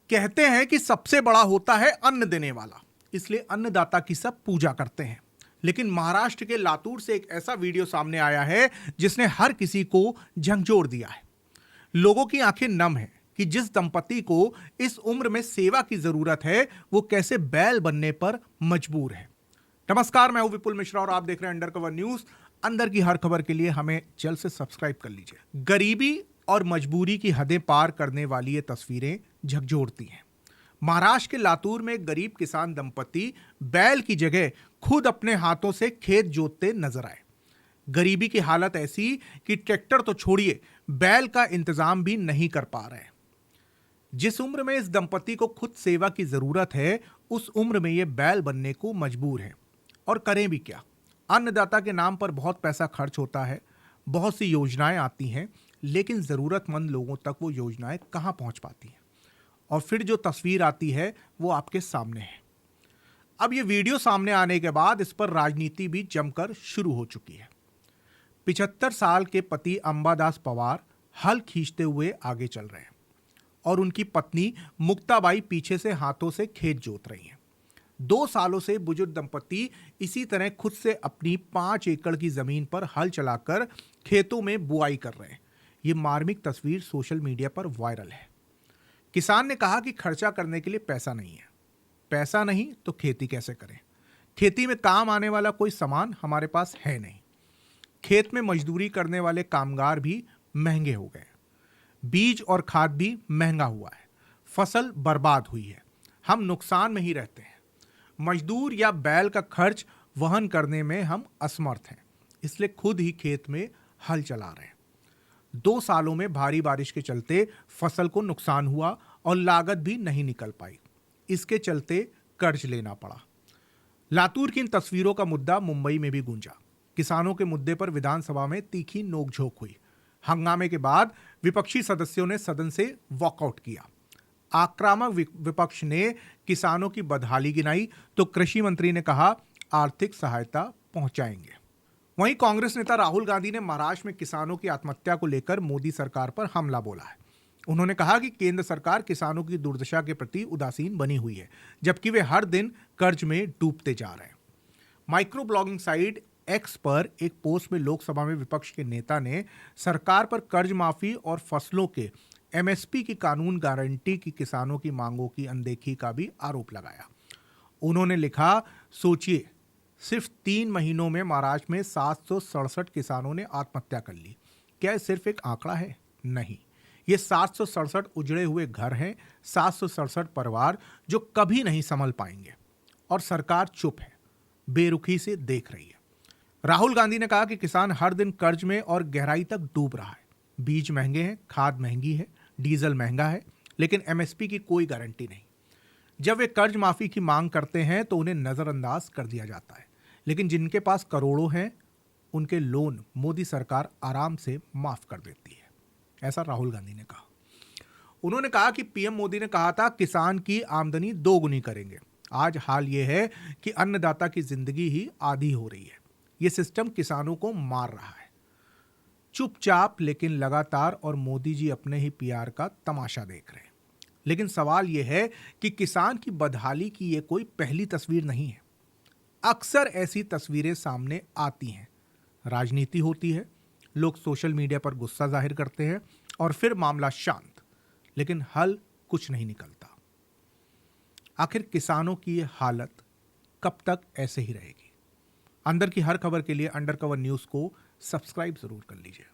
कहते हैं कि सबसे बड़ा होता है अन्न देने वाला, इसलिए अन्नदाता की सब पूजा करते हैं। लेकिन महाराष्ट्र के लातूर से एक ऐसा वीडियो सामने आया है जिसने हर किसी को झंझोर दिया है। लोगों की आंखें नम है कि जिस दंपति को इस उम्र में सेवा की जरूरत है वो कैसे बैल बनने पर मजबूर है। नमस्कार, मैं हूं विपुल मिश्रा और आप देख रहे हैं अंडर कवर न्यूज। अंदर की हर खबर के लिए हमें जल्द से सब्सक्राइब कर लीजिए। गरीबी और मजबूरी की हदें पार करने वाली ये तस्वीरें झकझोरती हैं। महाराष्ट्र के लातूर में एक गरीब किसान दंपति बैल की जगह खुद अपने हाथों से खेत जोतते नजर आए। गरीबी की हालत ऐसी कि ट्रैक्टर तो छोड़िए, बैल का इंतजाम भी नहीं कर पा रहे। जिस उम्र में इस दंपति को खुद सेवा की जरूरत है, उस उम्र में ये बैल बनने को मजबूर है। और करें भी क्या? अन्नदाता के नाम पर बहुत पैसा खर्च होता है, बहुत सी योजनाएं आती हैं, लेकिन जरूरतमंद लोगों तक वो योजनाएं कहां पहुंच पाती हैं? और फिर जो तस्वीर आती है वो आपके सामने है। अब ये वीडियो सामने आने के बाद इस पर राजनीति भी जमकर शुरू हो चुकी है। 75 साल के पति अंबादास पवार हल खींचते हुए आगे चल रहे हैं और उनकी पत्नी मुक्ताबाई पीछे से हाथों से खेत जोत रही हैं। 2 सालों से बुजुर्ग दंपति इसी तरह खुद से अपनी 5 एकड़ की जमीन पर हल चलाकर खेतों में बुआई कर रहे हैं। ये मार्मिक तस्वीर सोशल मीडिया पर वायरल है। किसान ने कहा कि खर्चा करने के लिए पैसा नहीं है। पैसा नहीं तो खेती कैसे करें? खेती में काम आने वाला कोई सामान हमारे पास है नहीं। खेत में मजदूरी करने वाले कामगार भी महंगे हो गए। बीज और खाद भी महंगा हुआ है। फसल बर्बाद हुई है। हम नुकसान में ही रहते हैं। मजदूर या बैल का खर्च वहन करने में हम असमर्थ हैं, इसलिए खुद ही खेत में हल चला रहे हैं। 2 सालों में भारी बारिश के चलते फसल को नुकसान हुआ और लागत भी नहीं निकल पाई। इसके चलते कर्ज लेना पड़ा। लातूर की इन तस्वीरों का मुद्दा मुंबई में भी गूंजा। किसानों के मुद्दे पर विधानसभा में तीखी नोकझोंक हुई। हंगामे के बाद विपक्षी सदस्यों ने सदन से वॉकआउट किया। आक्रामक विपक्ष ने किसानों की बदहाली गिनाई तो कृषि मंत्री ने कहा आर्थिक सहायता पहुंचाएंगे। वहीं कांग्रेस नेता राहुल गांधी ने महाराष्ट्र में किसानों की आत्महत्या को लेकर मोदी सरकार पर हमला बोला है। उन्होंने कहा कि केंद्र सरकार किसानों की दुर्दशा के प्रति उदासीन बनी हुई है, जबकि वे हर दिन कर्ज में डूबते जा रहे हैं। माइक्रो ब्लॉगिंग साइट एक्स पर एक पोस्ट में लोकसभा में विपक्ष के नेता ने सरकार पर कर्ज माफी और फसलों के एमएसपी की कानून गारंटी की किसानों की मांगों की अनदेखी का भी आरोप लगाया। उन्होंने लिखा, सोचिए, सिर्फ 3 महीनों में महाराष्ट्र में 767 किसानों ने आत्महत्या कर ली। क्या यह सिर्फ एक आंकड़ा है? नहीं, ये 767 उजड़े हुए घर हैं, 767 परिवार जो कभी नहीं संभल पाएंगे। और सरकार चुप है, बेरुखी से देख रही है। राहुल गांधी ने कहा कि किसान हर दिन कर्ज में और गहराई तक डूब रहा है। बीज महंगे हैं, खाद महंगी है, डीजल महंगा है, लेकिन एमएसपी की कोई गारंटी नहीं। जब वे कर्ज माफी की मांग करते हैं तो उन्हें नजरअंदाज कर दिया जाता है, लेकिन जिनके पास करोड़ों हैं उनके लोन मोदी सरकार आराम से माफ कर देती है। ऐसा राहुल गांधी ने कहा। उन्होंने कहा कि पीएम मोदी ने कहा था किसान की आमदनी 2 गुनी करेंगे। आज हाल यह है कि अन्नदाता की जिंदगी ही आधी हो रही है। यह सिस्टम किसानों को मार रहा है, चुपचाप लेकिन लगातार, और मोदी जी अपने ही पीआर का तमाशा देख रहे हैं। लेकिन सवाल यह है कि किसान की बदहाली की यह कोई पहली तस्वीर नहीं है। अक्सर ऐसी तस्वीरें सामने आती हैं। राजनीति होती है, लोग सोशल मीडिया पर गुस्सा जाहिर करते हैं और फिर मामला शांत, लेकिन हल कुछ नहीं निकलता। आखिर किसानों की यह हालत कब तक ऐसे ही रहेगी? अंदर की हर खबर के लिए अंडर कवर न्यूज को सब्सक्राइब जरूर कर लीजिए।